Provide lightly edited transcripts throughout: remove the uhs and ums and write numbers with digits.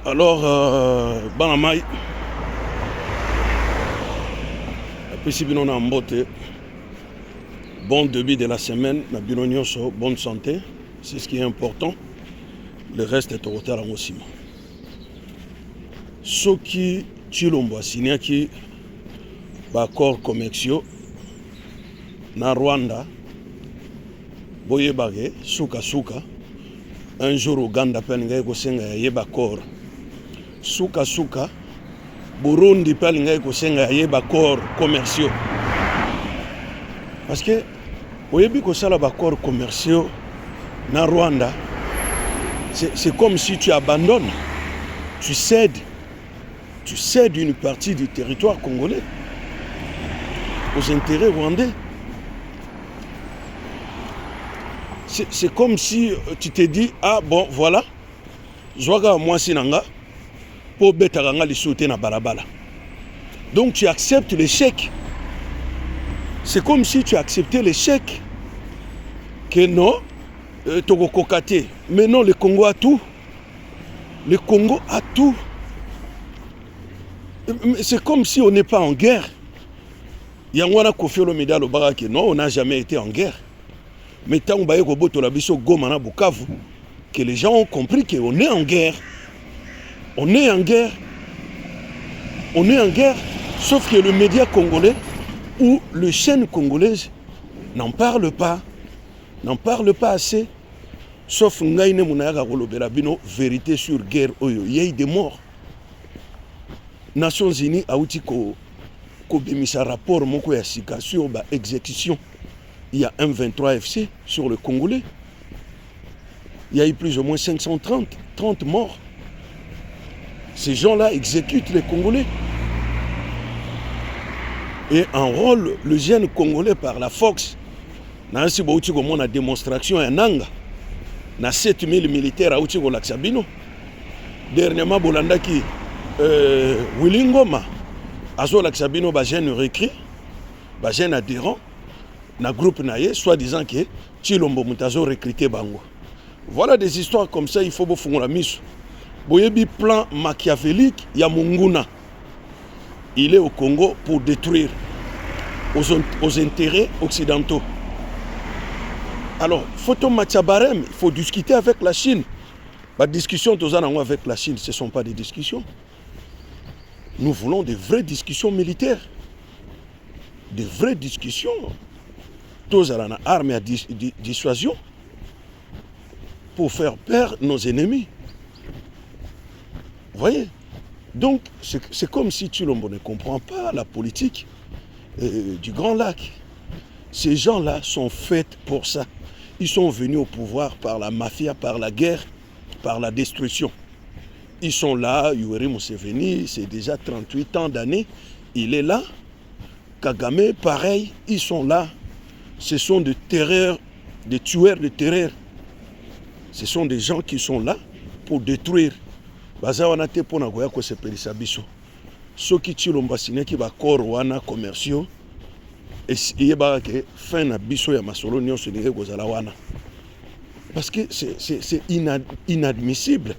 Alors, Banamai, bon début de la semaine, bonne santé, c'est ce qui est important. Le reste est au retard en aussi. Ce qui Chilombo signé qui accord commerciaux na Rwanda, boyebage suka un jour Uganda pelinga kosenga yeba accord suka Burundi pelinga kosenga yeba accord commerciaux parce que oyebi ko sala ba accord commerciaux na Rwanda, c'est comme si tu abandonnes, tu cèdes une partie du territoire congolais aux intérêts rwandais. C'est comme si tu te dis, ah bon, voilà, Zwaga moi sinanga, pour betaranga li sauter na balabala. Donc tu acceptes l'échec. C'est comme si tu acceptais l'échec. Que non, Togo Kokate. Mais non, le Congo a tout. Le Congo a tout. C'est comme si on n'est pas en guerre. Yangwana Kofi Olomide le Barake, non, on n'a jamais été en guerre. Mais tant que les gens ont compris qu'on est en guerre. On est en guerre. On est en guerre. Sauf que le média congolais ou les chaînes congolaises n'en parlent pas. N'en parlent pas assez. Sauf Ngaïne Mounayaga Rolobelabino, vérité sur guerre. Il y a eu des morts. Nations Unies a outi ko bimisa rapport moko ya sika sur ba exécution. Il y a un 23 FC sur le Congolais. Il y a eu plus ou moins 530 morts. Ces gens-là exécutent les Congolais. Et enrôlent le jeune Congolais par la Fox. Nansi Bauti comme a démonstration à Nanga. Na 7000 militaires à Outi Laksabino. Dernièrement, Bolanda qui Willingoma. Azo Laksabino, ba jeune recrue, ba jeune adhérent. Na groupe naye, soi-disant que Chilombo Mutazo recruté Bango. Voilà des histoires comme ça, il faut beaucoup la mise. Boyebi plan machiavélique, ya Munguna. Il est au Congo pour détruire aux intérêts occidentaux. Alors, photo Machabarem, il faut discuter avec la Chine. La discussion avec la Chine, ce ne sont pas des discussions. Nous voulons des vraies discussions militaires. Des vraies discussions. Tous à l'armée à dissuasion pour faire perdre nos ennemis. Vous voyez? Donc, c'est comme si Chilombo ne comprend pas la politique du Grand Lac. Ces gens-là sont faits pour ça. Ils sont venus au pouvoir par la mafia, par la guerre, par la destruction. Ils sont là, Yoweri Museveni, c'est déjà 38 ans d'années. Il est là. Kagame, pareil, ils sont là. Ce sont des terreurs, des tueurs de terreur. Ce sont des gens qui sont là pour détruire. Bazawanate pona goya ko sepelisa biso. Soki Chilombo signé qui va wana commerciaux et yeba ke fin na biso ya masolo nyonso ninge kozala wana. Parce que c'est inadmissible.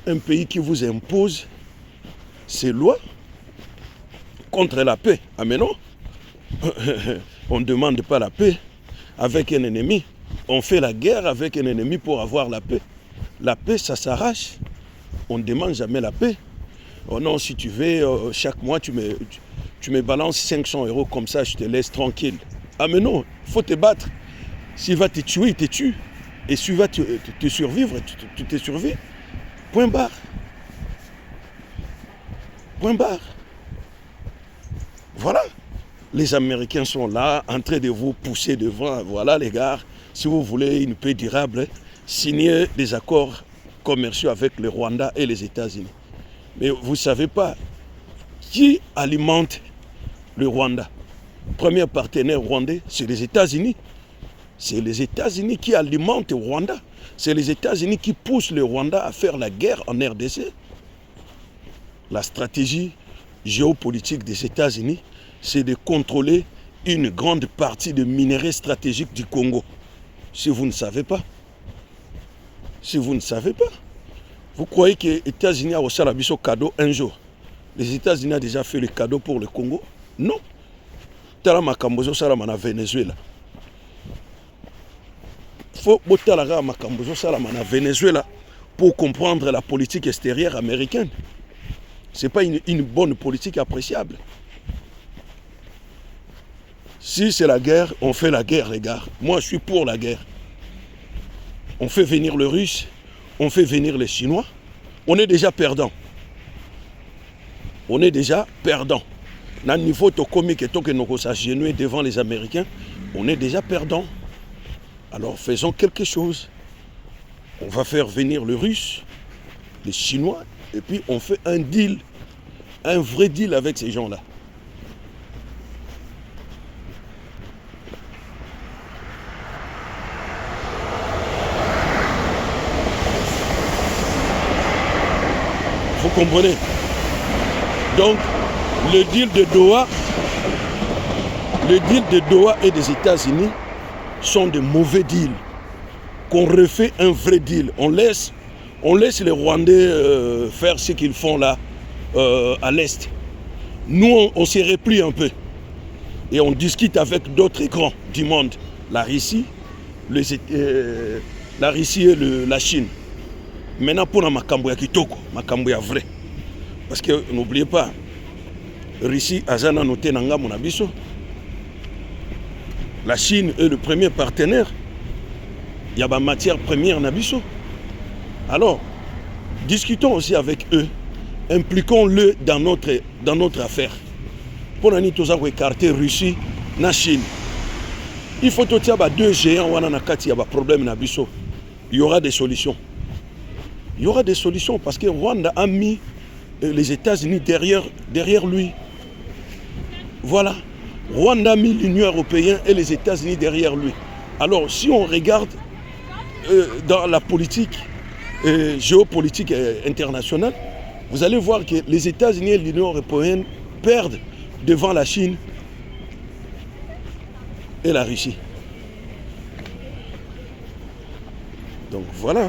Un pays qui vous impose ses lois contre la paix. Ah mais non. On ne demande pas la paix avec un ennemi. On fait la guerre avec un ennemi pour avoir la paix. La paix, ça s'arrache. On ne demande jamais la paix. Oh non, si tu veux, chaque mois, tu me balances 500 € comme ça, je te laisse tranquille. Ah mais non, il faut te battre. S'il va te tuer, il te tue. Et s'il va te survivre, tu te survis. Point barre. Point barre. Voilà. Les Américains sont là, en train de vous pousser devant. Voilà les gars, si vous voulez une paix durable, signez des accords commerciaux avec le Rwanda et les États-Unis. Mais vous ne savez pas qui alimente le Rwanda. Premier partenaire rwandais, c'est les États-Unis. C'est les États-Unis qui alimentent le Rwanda. C'est les États-Unis qui poussent le Rwanda à faire la guerre en RDC. La stratégie géopolitique des États-Unis, c'est de contrôler une grande partie des minerais stratégiques du Congo. Si vous ne savez pas, Vous croyez que les États-Unis ont reçu un cadeau un jour? Les États-Unis ont déjà fait le cadeau pour le Congo? Non. Tala makambozo sala mana Venezuela. Faut botala makambozo sala mana Venezuela pour comprendre la politique extérieure américaine. Ce n'est pas une bonne politique appréciable. Si c'est la guerre, on fait la guerre, les gars. Moi, je suis pour la guerre. On fait venir le Russe, on fait venir les Chinois. On est déjà perdant. On est déjà perdant. Dans le niveau comique et que nous s'agenouiller devant les Américains, on est déjà perdant. Alors faisons quelque chose. On va faire venir le Russe, les Chinois, et puis on fait un deal, un vrai deal avec ces gens-là. Vous comprenez? Donc, le deal de Doha et des États-Unis sont de mauvais deals. Qu'on refait un vrai deal. On laisse les Rwandais faire ce qu'ils font là, à l'Est. Nous, on se replie un peu. Et on discute avec d'autres grands du monde. La Russie et la Chine. Maintenant, pour la Makambo ya Kitoko, Makambo ya vrai. Parce que n'oubliez pas, Russie azana noté nanga monabiso. La Chine est le premier partenaire. Il y a des matières premières nabiso. Alors, discutons aussi avec eux, impliquons-le dans notre affaire. Pour nous écarter Russie et Chine. Il faut que deux géants qui ont un problème nabiso. Il y aura des solutions. Il y aura des solutions parce que Rwanda a mis les États-Unis derrière lui. Voilà. Rwanda a mis l'Union européenne et les États-Unis derrière lui. Alors, si on regarde dans la politique, géopolitique internationale, vous allez voir que les États-Unis et l'Union européenne perdent devant la Chine et la Russie. Donc voilà.